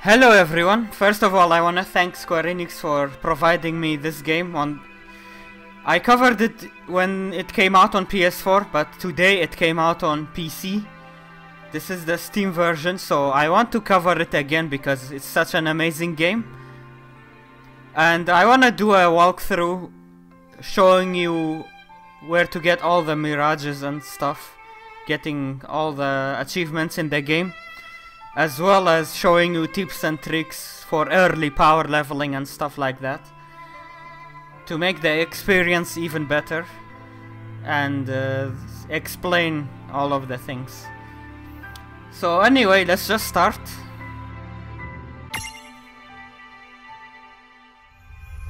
Hello everyone, first of all I wanna thank Square Enix for providing me this game I covered it when it came out on PS4, but today it came out on PC. This is the Steam version, so I want to cover it again because it's such an amazing game. And I wanna do a walkthrough showing you where to get all the mirages and stuff, getting all the achievements in the game, as well as showing you tips and tricks for early power leveling and stuff like that, to make the experience even better and explain all of the things. So anyway, let's just start.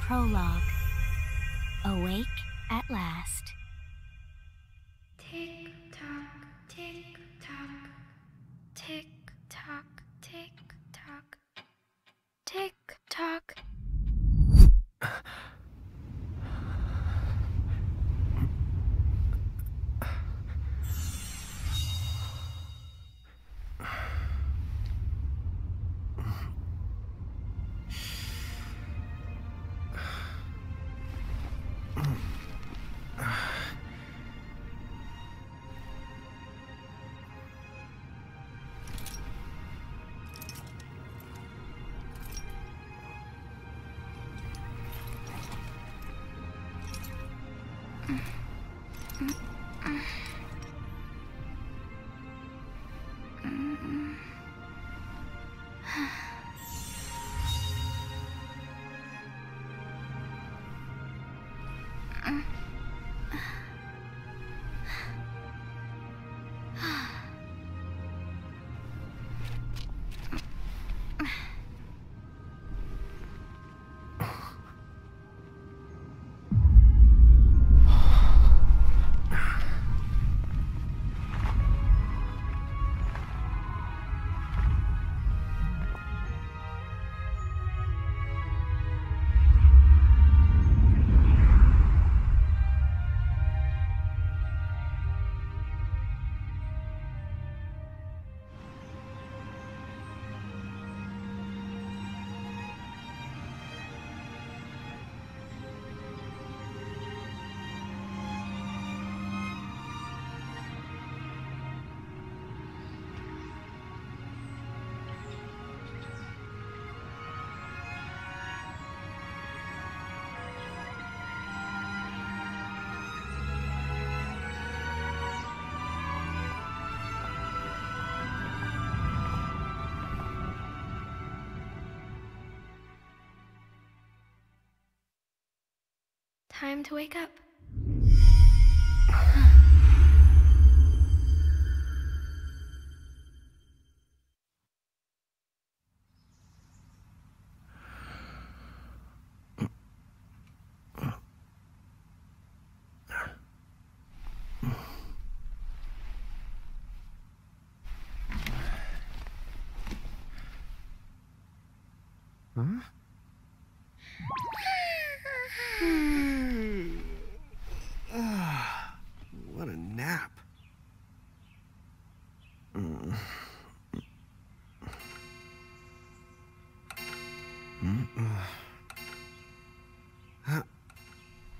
Prologue. Awake at last. Tick tock, tick tock, tick tock, tick tock, tick tock. Time to wake up. Huh? What a nap.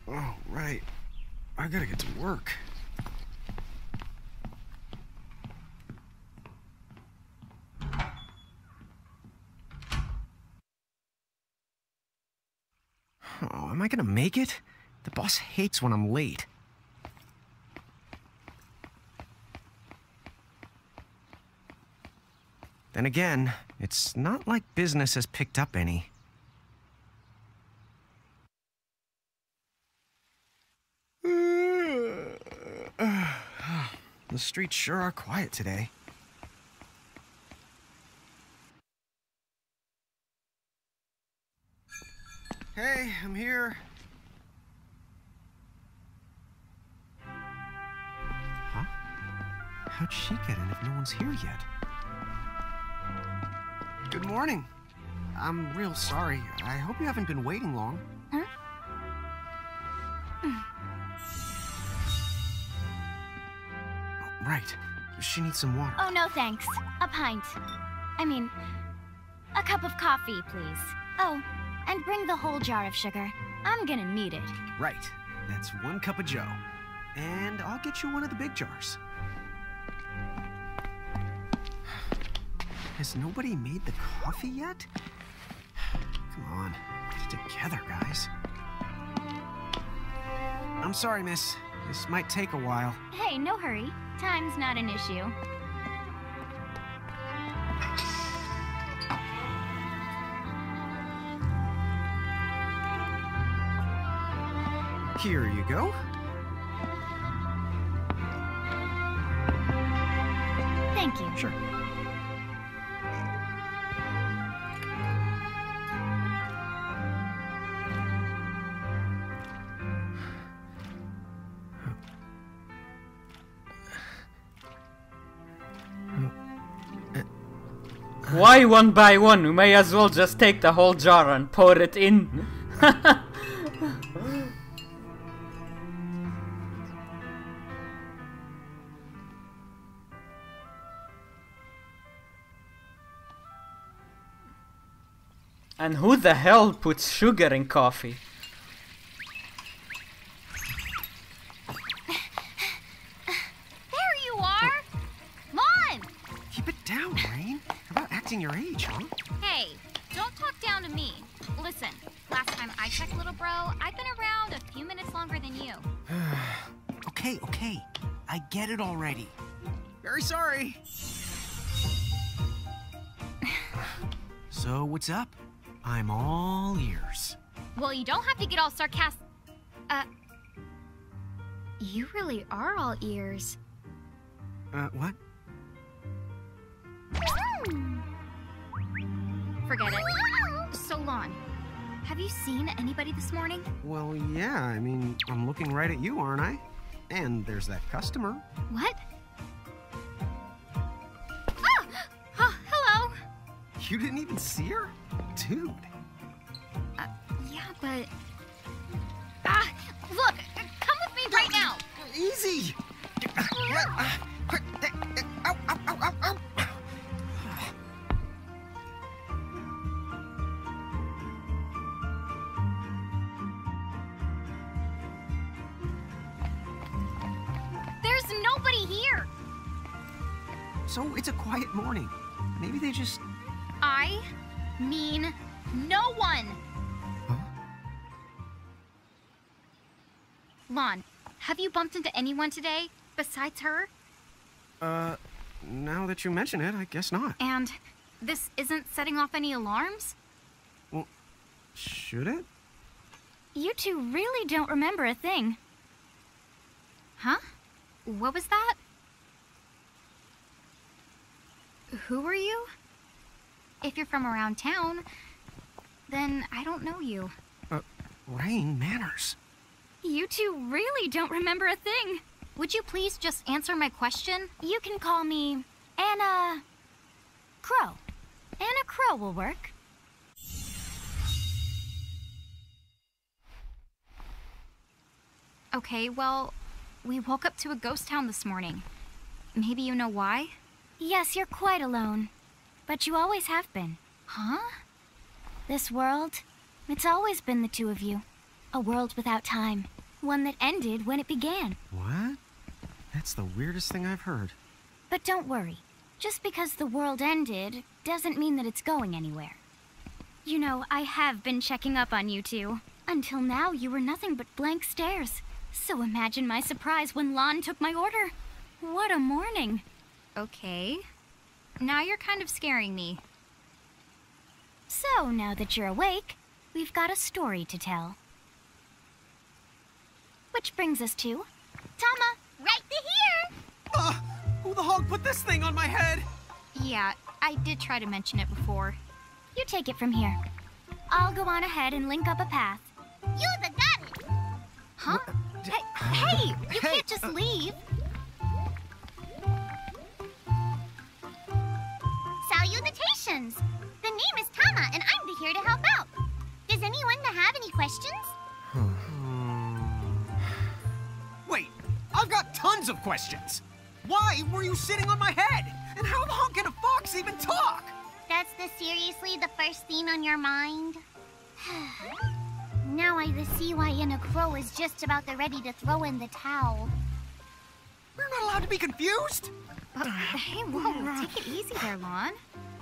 Oh, right. I gotta get to work. Oh, am I gonna make it? The boss hates when I'm late. Then again, it's not like business has picked up any. The streets sure are quiet today. Hey, I'm here. Huh? How'd she get in if no one's here yet? Good morning. I'm real sorry. I hope you haven't been waiting long. Huh? Right. She needs some water. Oh, no thanks. A pint. I mean, A cup of coffee, please. Oh, and bring the whole jar of sugar. I'm gonna need it. Right. That's 1 cup of Joe. And I'll get you one of the big jars. Has nobody made the coffee yet? Come on, get it together, guys. I'm sorry, miss. This might take a while. Hey, no hurry. Time's not an issue. Here you go. Thank you. Sure. Why one by one? We may as well just take the whole jar and pour it in. And who the hell puts sugar in coffee? There you are! Lon! Keep it down, Rain. How about acting your age, huh? Hey, don't talk down to me. Listen, last time I checked, little bro, I've been around a few minutes longer than you. Okay. I get it already. Very sorry. So, what's up? I'm all ears. Well, you don't have to get all sarcastic. You really are all ears. What? Forget it. So, Lon, have you seen anybody this morning? Well, yeah, I mean, I'm looking right at you, aren't I? And there's that customer. What? Oh, hello. You didn't even see her? Dude. Yeah, but... look, come with me right now. Easy! Ow, ow, ow, ow, ow. There's nobody here. So it's a quiet morning. Maybe they just... I mean no one. Huh? Lon, have you bumped into anyone today besides her? Now that you mention it, I guess not. And this isn't setting off any alarms? Well, should it? You two really don't remember a thing. Huh? What was that? Who are you? If you're from around town, then I don't know you. Rain, manners. You two really don't remember a thing. Would you please just answer my question? You can call me Anna Crow. Anna Crow will work. Okay, well, we woke up to a ghost town this morning. Maybe you know why? Yes, you're quite alone. But you always have been. Huh? This world, it's always been the two of you. A world without time. One that ended when it began. What? That's the weirdest thing I've heard. But don't worry. Just because the world ended doesn't mean that it's going anywhere. You know, I have been checking up on you two. Until now, you were nothing but blank stares. So imagine my surprise when Lon took my order. What a morning. Okay. Now you're kind of scaring me. So, now that you're awake, we've got a story to tell. Which brings us to... Tama, right to here! Who the hog put this thing on my head? Yeah, I did try to mention it before. You take it from here. I'll go on ahead and link up a path. You the got it. Huh? Hey, you can't just leave. Salutations. The name is Tama, and I'm here to help out. Does anyone have any questions? Wait, I've got tons of questions. Why were you sitting on my head? And how the hell can a fox even talk? That's the seriously the first thing on your mind? Now I see why Inna Crow is just about ready to throw in the towel. We're not allowed to be confused. Hey, whoa, take it easy there, Lon.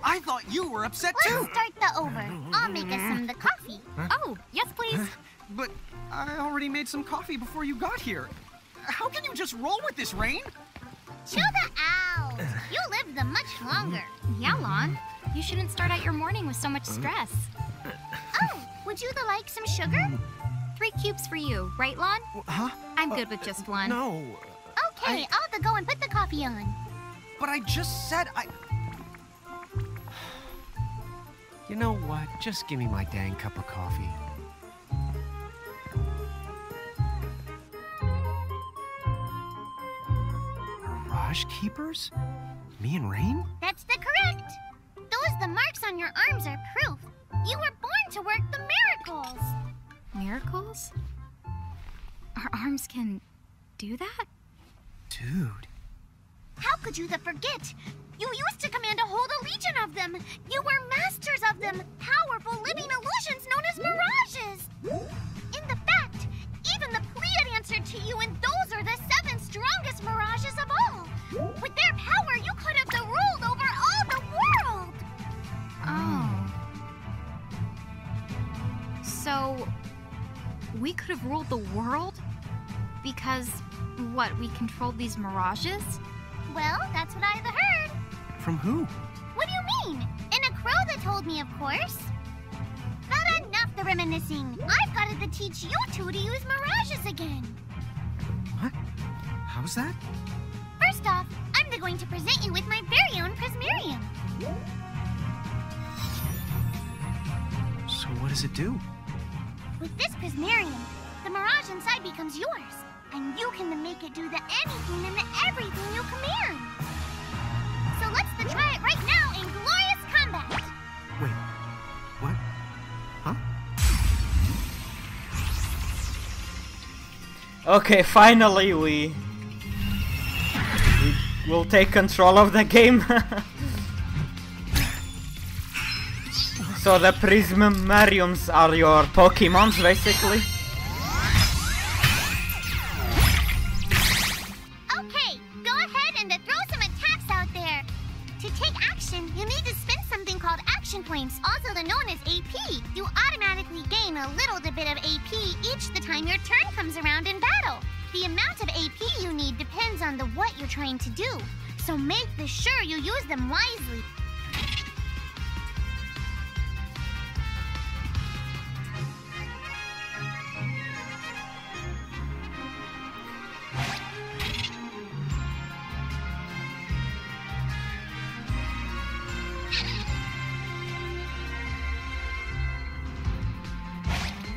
I thought you were upset too. Let's start the over. I'll make us some the coffee. Oh, yes, please. But I already made some coffee before you got here. How can you just roll with this, Rain? Chill the out. You live the much longer. Yeah, Lon. You shouldn't start out your morning with so much stress. Oh, would you like some sugar? 3 cubes for you, right, Lon? Huh? I'm good with just one. No. Okay, I'll go and put the coffee on. But I just said I... You know what? Just give me my dang cup of coffee. Mirage Keepers? Me and Rain? That's the correct. The marks on your arms are proof. You were born to work the miracles. Miracles? Our arms can do that? Dude. How could you forget? You used to command a whole legion of them. You were masters of them, powerful living illusions known as mirages. In the fact, even the Pleiad answered to you, and those are the 7 strongest mirages of all. With their power, you could have ruled over all the world. Oh. So, we could have ruled the world? Because, what, we controlled these mirages? Well, that's what I've heard. From who? What do you mean? In a crow that told me, of course. But enough the reminiscing. I've got to teach you two to use mirages again. What? How's that? First off, I'm going to present you with my very own Prismarium. So what does it do? With this Prismarium, the mirage inside becomes yours. And you can make it do the anything and the everything you command. So let's try it right now in glorious combat. Wait, what? Huh? Okay, finally we will take control of the game. So the Prismariums are your Pokemons, basically. Okay, go ahead and throw some attacks out there. To take action, you need to spend something called action points, also known as AP. You automatically gain a little bit of AP each the time your turn comes around in battle. The amount of AP you need depends on what you're trying to do, so make sure you use them wisely.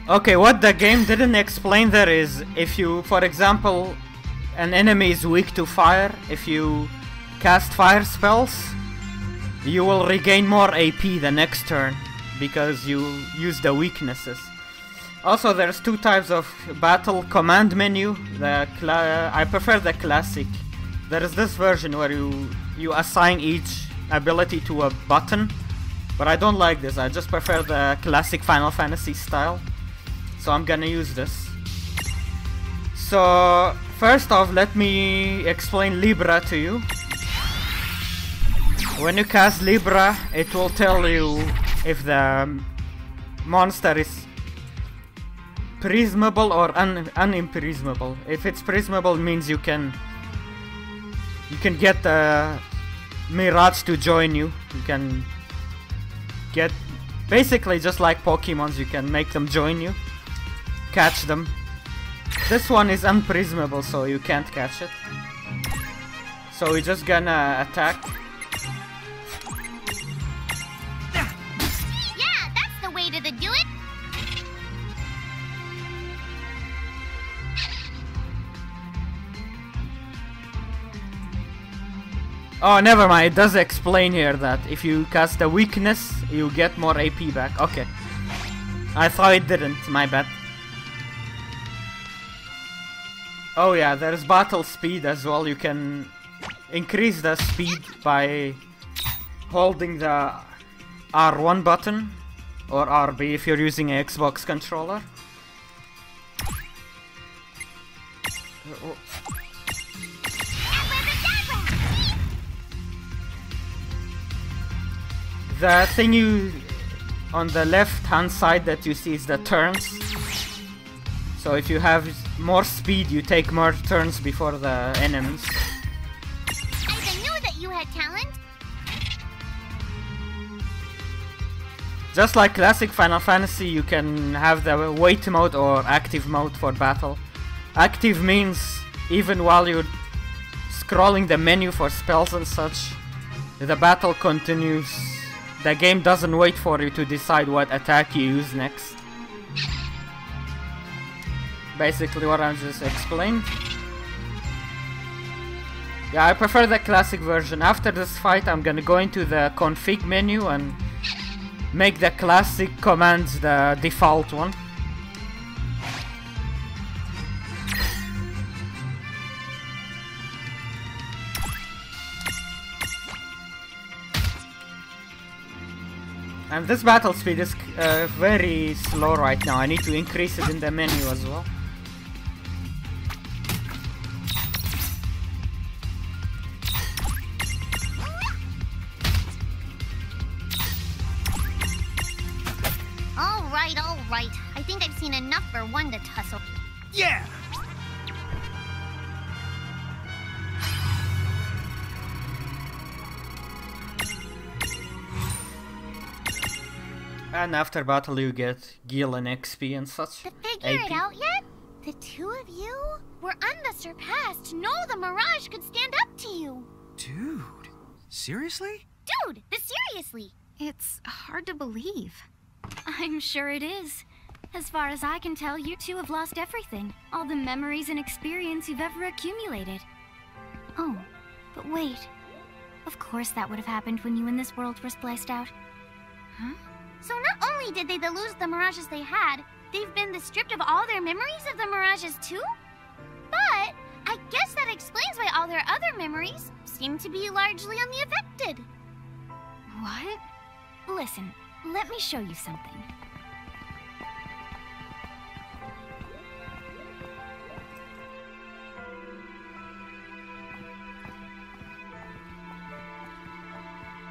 Okay, what the game didn't explain there is, if you, for example, an enemy is weak to fire, if you cast fire spells, you will regain more AP the next turn, because you use the weaknesses. Also, there's 2 types of battle command menu. I prefer the classic. There is this version where you assign each ability to a button, but I don't like this. I just prefer the classic Final Fantasy style. So I'm gonna use this. So first off, let me explain Libra to you. When you cast Libra, it will tell you if the monster is prismable or unimprismable. If it's prismable, it means you can get the Mirage to join you. You can get basically just like Pokemons, you can make them join you. Catch them. This one is unprismable, so you can't catch it. So we're just gonna attack. Yeah, that's the way to do it. Oh, never mind. It does explain here that if you cast a weakness, you get more AP back. Okay. I thought it didn't. My bad. Oh yeah, there's battle speed as well. You can increase the speed by holding the R1 button, or RB if you're using an Xbox controller. The thing you on the left hand side that you see is the turns. So if you have more speed, you take more turns before the enemies. I knew that you had talent. Just like classic Final Fantasy, you can have the wait mode or active mode for battle. Active means even while you're scrolling the menu for spells and such, the battle continues. The game doesn't wait for you to decide what attack you use next. Basically what I just explained. Yeah, I prefer the classic version. After this fight, I'm gonna go into the config menu and make the classic commands the default one. And this battle speed is very slow right now. I need to increase it in the menu as well. All right. I think I've seen enough for one to tussle. Yeah! And after battle you get Gil and XP and such. To figure AP. it out yet? The two of you were unsurpassed. No, the Mirage could stand up to you. Dude, seriously? Dude, seriously. It's hard to believe. I'm sure it is. As far as I can tell, you two have lost everything. All the memories and experience you've ever accumulated. Oh, but wait. Of course that would have happened when you and this world were spliced out. Huh? So not only did they lose the Mirages they had, they've been stripped of all their memories of the Mirages too? But I guess that explains why all their other memories seem to be largely unaffected. What? Listen, let me show you something.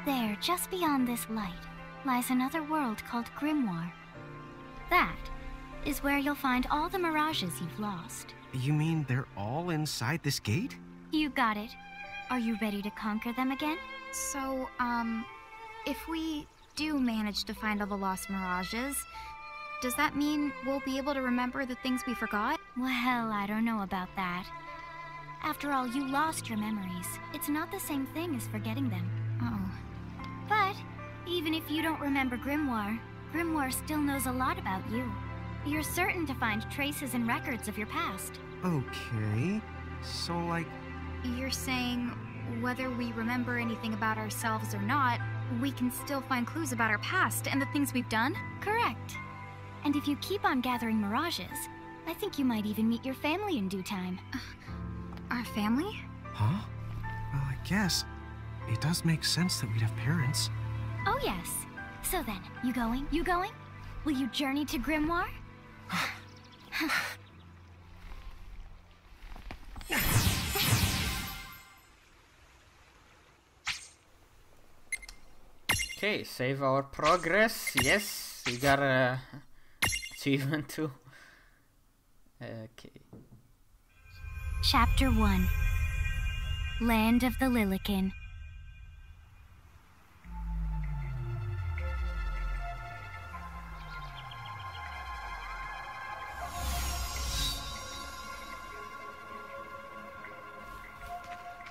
There, just beyond this light, lies another world called Grimoire. That is where you'll find all the mirages you've lost. You mean they're all inside this gate? You got it. Are you ready to conquer them again? So, if we do manage to find all the lost mirages, does that mean we'll be able to remember the things we forgot? Well, I don't know about that. After all, you lost your memories. It's not the same thing as forgetting them. Oh. But even if you don't remember Grimoire, Grimoire still knows a lot about you. You're certain to find traces and records of your past. Okay. So, like... You're saying whether we remember anything about ourselves or not, we can still find clues about our past and the things we've done? Correct. And if you keep on gathering mirages, I think you might even meet your family in due time. Our family? Huh? Well, I guess. It does make sense that we'd have parents. Oh yes. So then, you going? You going? Will you journey to Grimoire? Okay, save our progress. Yes, we got a achievement too. Okay. Chapter 1. Land of the Lilikin.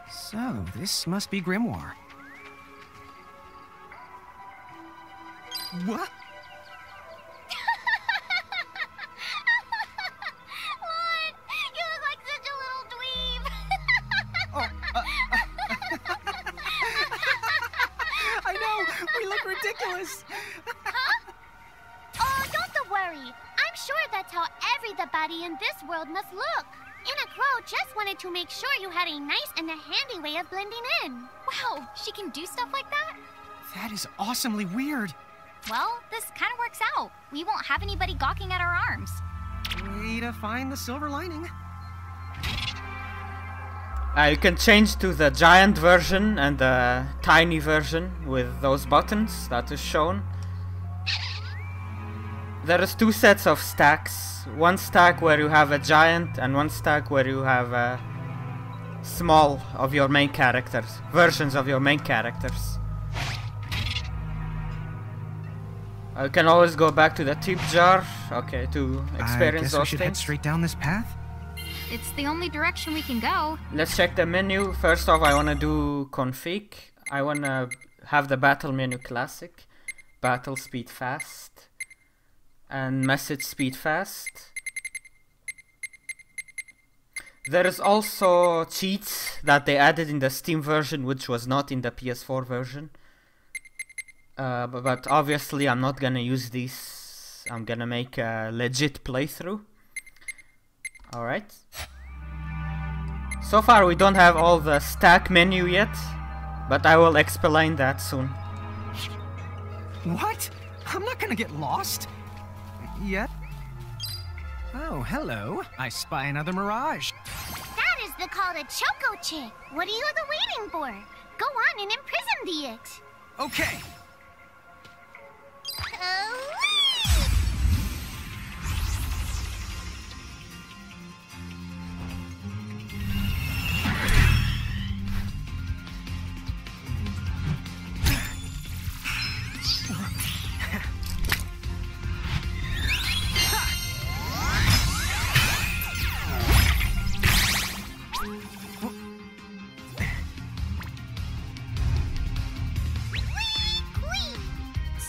So, this must be Grimoire. What? What? You look like such a little dweeb. I know! We look ridiculous! Oh, don't worry. I'm sure that's how everybody in this world must look. Inna Crow just wanted to make sure you had a nice and a handy way of blending in. Wow, she can do stuff like that? That is awesomely weird. Well, this kind of works out. We won't have anybody gawking at our arms. Way to find the silver lining. You can change to the giant version and the tiny version with those buttons that is shown. There is 2 sets of stacks. One stack where you have a giant and one stack where you have a small of your main characters, versions of your main characters. You can always go back to the tip jar, okay, to experience I guess we those should things. head straight down this path. It's the only direction we can go. Let's check the menu. First off, I wanna do config. I wanna have the battle menu classic, battle speed fast, and message speed fast. There is also cheats that they added in the Steam version, which was not in the PS4 version. But obviously I'm not gonna use these. I'm gonna make a legit playthrough. Alright. So far we don't have all the stack menu yet, but I will explain that soon. What? I'm not gonna get lost. Yet? Oh, hello. I spy another mirage. That is the call to Choco Chick. What are you waiting for? Go on and imprison the it. Okay.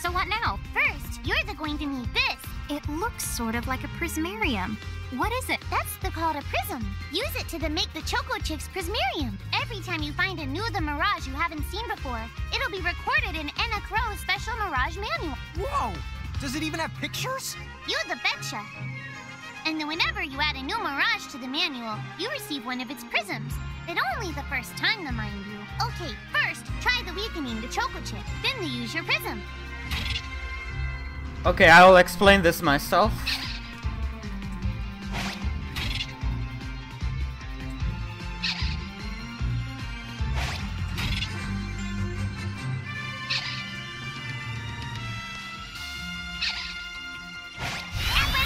So what now? First, you're going to need this. It looks sort of like a prismarium. What is it? That's the call to Prism. Use it to make the Choco Chick's Prismarium. Every time you find a new The Mirage you haven't seen before, it'll be recorded in Enna Crow's special Mirage manual. Whoa! Does it even have pictures? You the betcha. And then whenever you add a new Mirage to the manual, you receive one of its prisms. But only the first time, though, mind you. Okay, first, try the weakening the Choco Chick. Then they use your prism. Okay, I will explain this myself.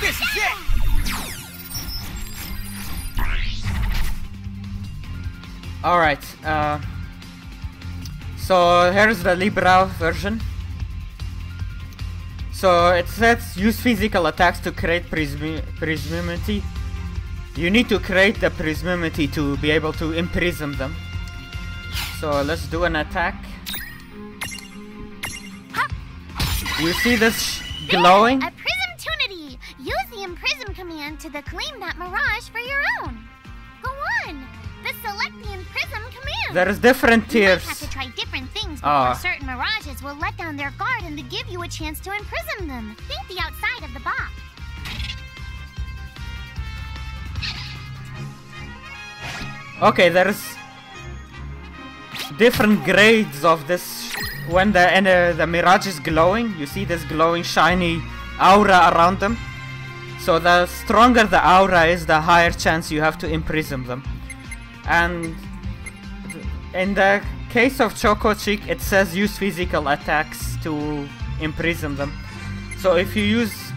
This is it! Alright, so here's the Libra version. So it says use physical attacks to create prismimity. You need to create the prismimity to be able to imprison them. So let's do an attack. You see this glowing? A Prismtunity! Use the Imprism command to claim that Mirage for your own. Go on! The select the Imprism command! There's different You might tiers. have to try different things before certain Mirages will let down their guard and to give you a chance to imprison them. Think the outside of the box. Okay, there's different grades of this. When the Mirage is glowing, you see this glowing shiny aura around them. So the stronger the aura is, the higher chance you have to imprison them. And in the case of Choco Chick, it says use physical attacks to imprison them. So if you use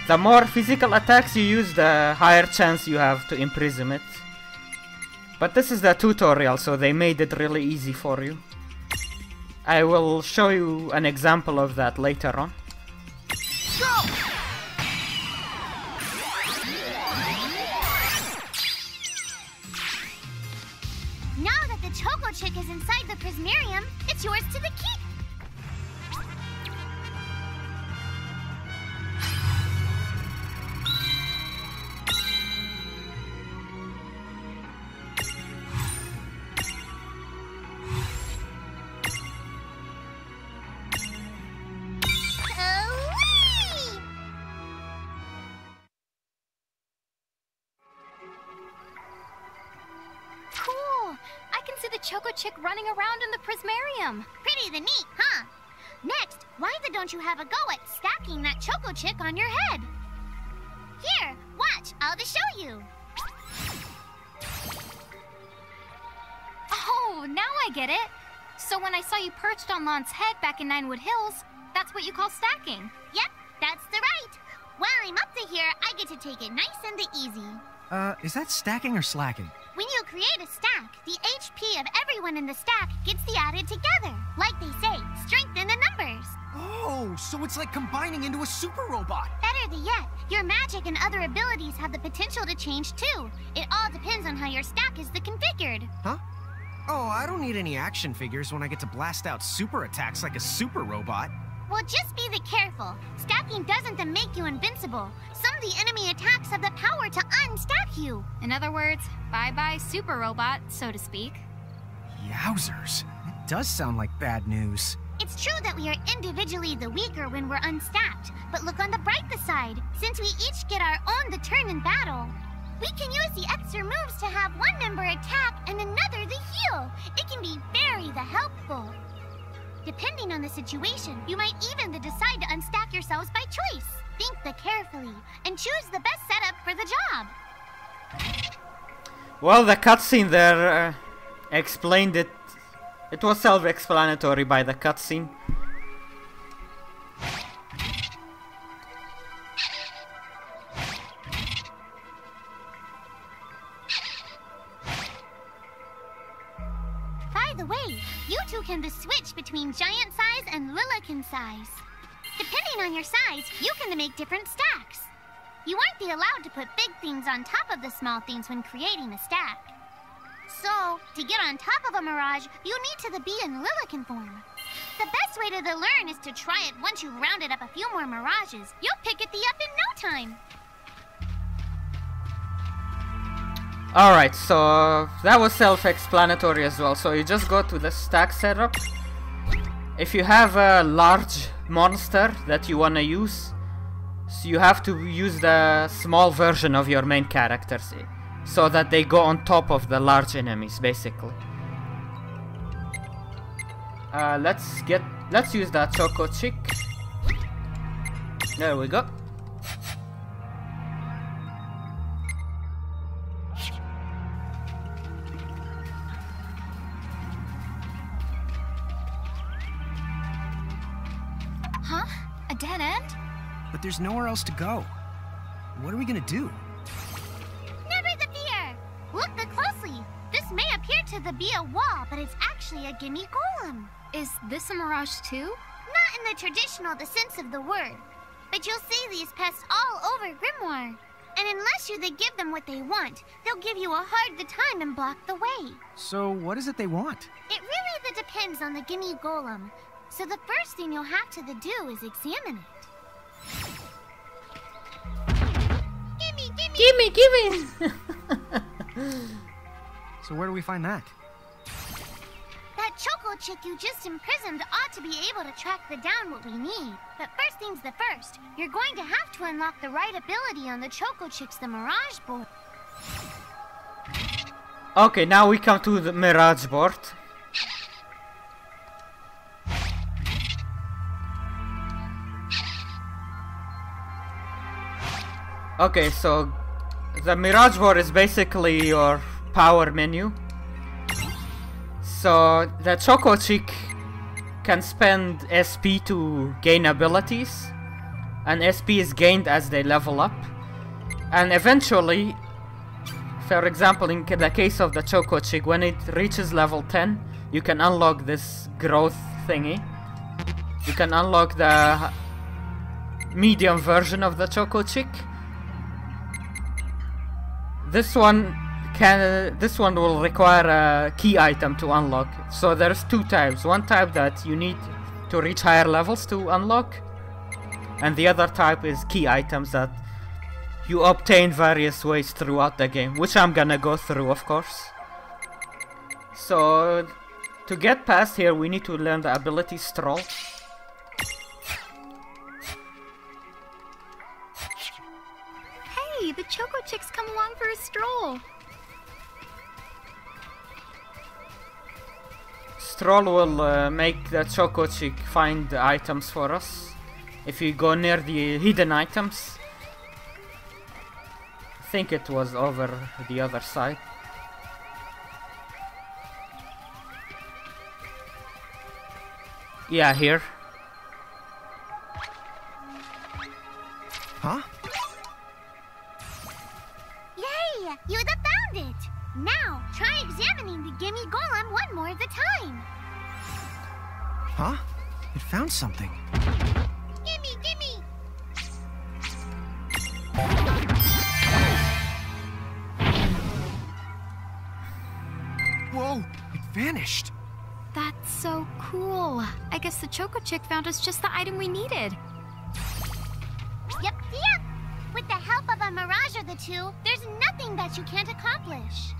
the more physical attacks you use, the higher chance you have to imprison it. But this is the tutorial, so they made it really easy for you. I will show you an example of that later on. Go! Now that the Choco Chick is inside the Prismarium, it's yours to the keep. Away! Cool! I can see the Choco Chick running around in the prismarium. Pretty the neat, huh? don't you have a go at stacking that choco chick on your head? Here, watch, I'll just show you. Oh, now I get it. So when I saw you perched on Lon's head back in Ninewood Hills, that's what you call stacking. Yep, that's the right. While I'm up to here, I get to take it nice and easy. Is that stacking or slacking? When you create a stack, the HP of everyone in the stack gets added together. Like they say, strengthen the numbers. Oh, so it's like combining into a super robot. Better yet, your magic and other abilities have the potential to change too. It all depends on how your stack is configured. Huh? Oh, I don't need any action figures when I get to blast out super attacks like a super robot. Well, just be careful. Stacking doesn't make you invincible. Some of the enemy attacks have the power to unstack you. In other words, bye-bye super robot, so to speak. Yowzers. It does sound like bad news. It's true that we are individually the weaker when we're unstacked, but look on the brighter side. Since we each get our own turn in battle, we can use the extra moves to have one member attack and another the heal. It can be very helpful. Depending on the situation, you might even decide to unstack yourselves by choice. Think carefully and choose the best setup for the job. Well, the cutscene there explained it. It was self-explanatory by the cutscene. By the way, you two can switch between giant size and Lillican size. Depending on your size, you can make different stacks. You aren't allowed to put big things on top of the small things when creating a stack. So, to get on top of a mirage, you need to be in Lillican form. The best way to learn is to try it once you've rounded up a few more mirages. You'll pick it up in no time. Alright, so that was self-explanatory as well. So you just go to the stack setup. If you have a large monster that you wanna use, so you have to use the small version of your main characters, so that they go on top of the large enemies, basically. Let's use that Choco Chick. There we go. Huh? A dead end? But there's nowhere else to go. What are we gonna do? Look closely. This may appear to be a wall, but it's actually a gimme golem. Is this a mirage too? Not in the traditional sense of the word, but you'll see these pests all over Grimoire. And unless you give them what they want, they'll give you a hard time and block the way. So what is it they want? It really depends on the gimme golem. So the first thing you'll have to do is examine it. Gimme! So where do we find that? That Choco Chick you just imprisoned ought to be able to track down what we need. But first things first, you're going to have to unlock the right ability on the Choco Chick's Mirage board. Okay, now we come to the Mirage board. Okay, so the Mirage board is basically your power menu. So the Choco Chick can spend SP to gain abilities, and SP is gained as they level up. And eventually, for example, in the case of the Choco Chick, when it reaches level 10, you can unlock this growth thingy. You can unlock the medium version of the Choco Chick. This one will require a key item to unlock. So there's two types. One type that you need to reach higher levels to unlock, and the other type is key items that you obtain various ways throughout the game, which I'm gonna go through, of course. So to get past here, we need to learn the ability Stroll. Hey, the Choco Chick's come along for a stroll. Stroll will make the Choco Chick find the items for us. If you go near the hidden items. I think it was over the other side. Yeah, here. Huh? Yay! You found it! Now, try examining the Gimme Golem one more at a time. Huh? It found something. Gimme, gimme! Whoa! It vanished. That's so cool. I guess the Choco Chick found us just the item we needed. Yep. With the help of a Mirage or the two, there's nothing that you can't accomplish.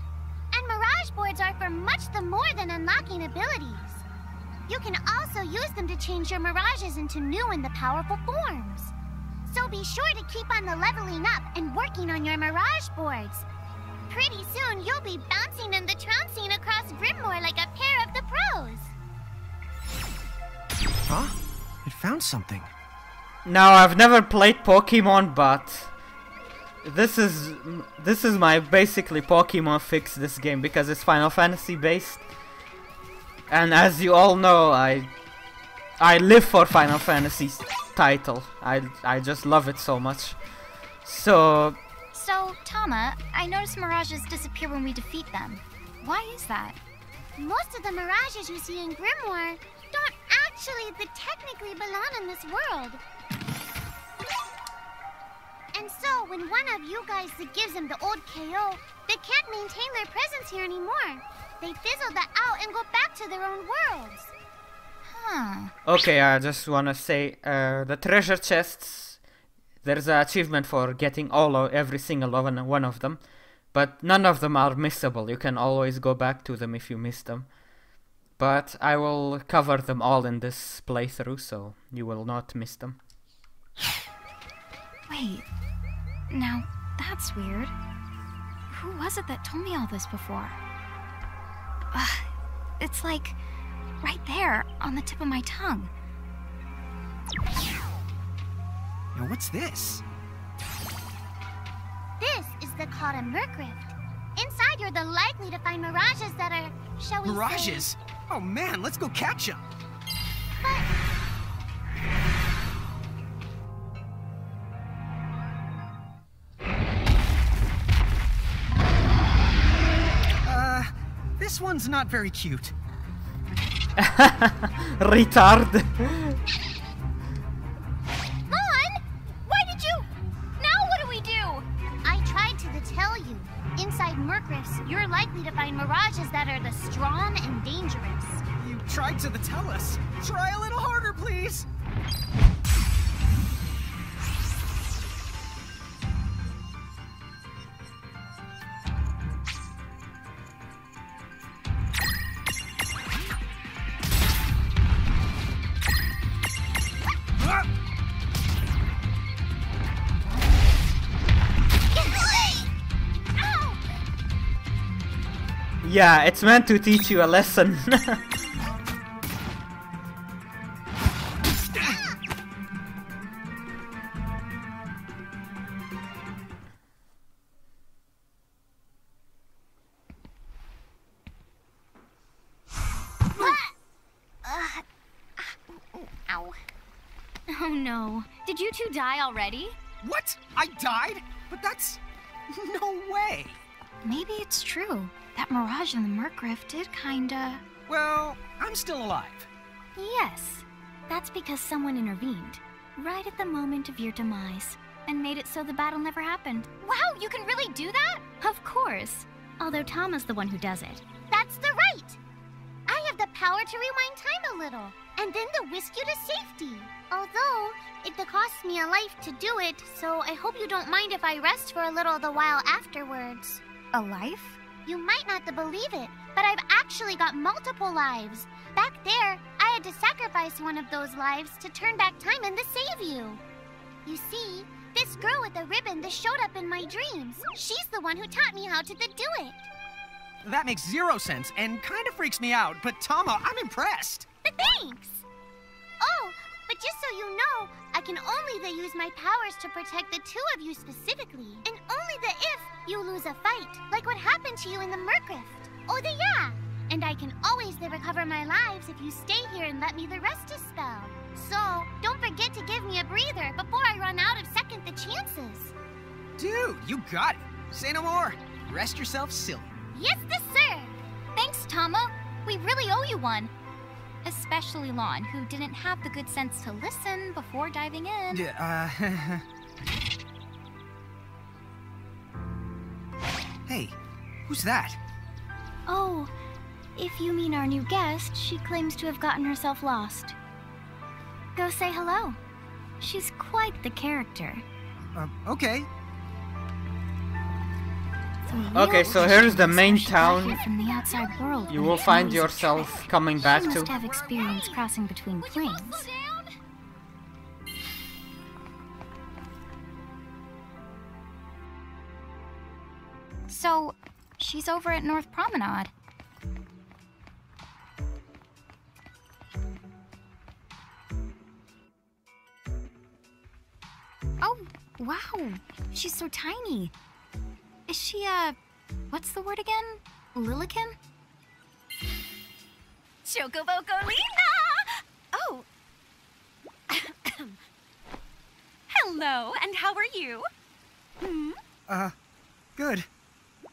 And Mirage boards are for much the more than unlocking abilities. You can also use them to change your Mirages into new and the powerful forms. So be sure to keep on the leveling up and working on your Mirage boards. Pretty soon, you'll be bouncing and the trouncing across Grimoire like a pair of the pros. Huh? It found something. Now, I've never played Pokemon, but this is my basically Pokemon fix this game because it's Final Fantasy based. And as you all know, I live for Final Fantasy's title. I just love it so much. So, Tama, I noticed Mirages disappear when we defeat them. Why is that? Most of the Mirages you see in Grimoire don't actually technically belong in this world. And so, when one of you guys gives them the old KO, they can't maintain their presence here anymore. They fizzle that out and go back to their own worlds. Huh. okay, I just wanna say, the treasure chests, there's an achievement for getting every single one of them, but none of them are missable. You can always go back to them if you miss them. But I will cover them all in this playthrough, so you will not miss them. Wait. Now, that's weird. Who was it that told me all this before? It's like right there on the tip of my tongue. Now what's this? This is called a Mercrift. Inside, you're likely to find Mirages that are, shall we say... Mirages? Oh man, let's go catch them. But... This one's not very cute. Retard. Mon! Why did you... Now what do we do? I tried to tell you. Inside Mercrifts, you're likely to find Mirages that are strong and dangerous. You tried to tell us. Try a little harder, please. Yeah, it's meant to teach you a lesson. Ow. Oh no. Did you two die already? What? I died? But that's... no way. Maybe it's true. That Mirage in the Mercrift did kinda... Well, I'm still alive. Yes. That's because someone intervened. Right at the moment of your demise. And made it so the battle never happened. Wow, you can really do that? Of course. Although Tama's the one who does it. That's the right! I have the power to rewind time a little, and then to whisk you to safety. Although, it costs me a life to do it, so I hope you don't mind if I rest for a little while afterwards. A life? You might not believe it, but I've actually got multiple lives. Back there, I had to sacrifice one of those lives to turn back time and to save you. You see, this girl with the ribbon that showed up in my dreams, she's the one who taught me how to do it. that makes 0 sense and kind of freaks me out, but Tama, I'm impressed. Thanks! Oh, but just so you know, I can only use my powers to protect the two of you specifically. And only if you lose a fight, like what happened to you in the Mercrift. Oh, yeah! And I can always recover my lives if you stay here and let me the rest a spell. So, don't forget to give me a breather before I run out of second the chances. Dude, you got it. Say no more. Rest yourself silly. Yes, sir! Thanks, Tama. We really owe you one. Especially Lon, who didn't have the good sense to listen before diving in. Hey, who's that? Oh, if you mean our new guest, she claims to have gotten herself lost. Go say hello. She's quite the character. Okay. Okay, so here's the main town. From the outside world, You will find yourself coming back she to. must have experience crossing between planes. So, she's over at North Promenade. Oh, wow. She's so tiny. Is she, what's the word again? Lilican? Chocobocolina! Oh. Hello, and how are you? Good.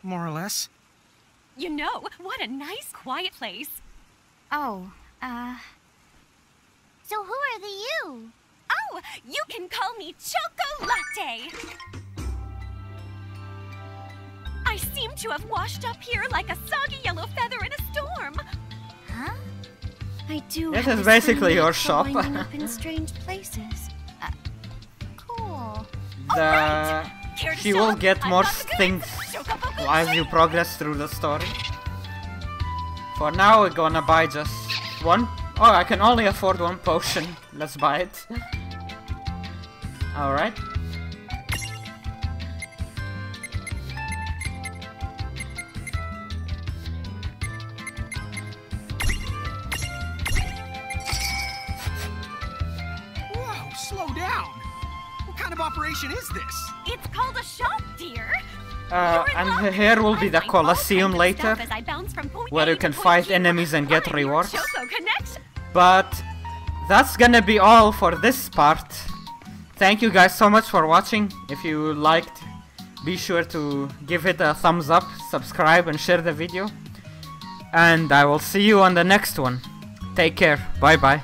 More or less. You know, what a nice, quiet place. Oh, So who are the you? Oh, you can call me Chocolatte. I seem to have washed up here like a soggy yellow feather in a storm. huh? I do. This have is a basically tiny your knack for shop. winding up in strange places. Cool. Care to She shop? will get I've more got the goods. things Chocoboco as you progress through the story. For now, we're gonna buy just one. Oh, I can only afford one potion. Let's buy it. Alright. Whoa, slow down. What kind of operation is this? It's called a shop, dear. And here will be the Coliseum later, where you can fight enemies and get rewards. But that's gonna be all for this part. Thank you guys so much for watching. If you liked, be sure to give it a thumbs up, subscribe and share the video. And I will see you on the next one. Take care. Bye bye.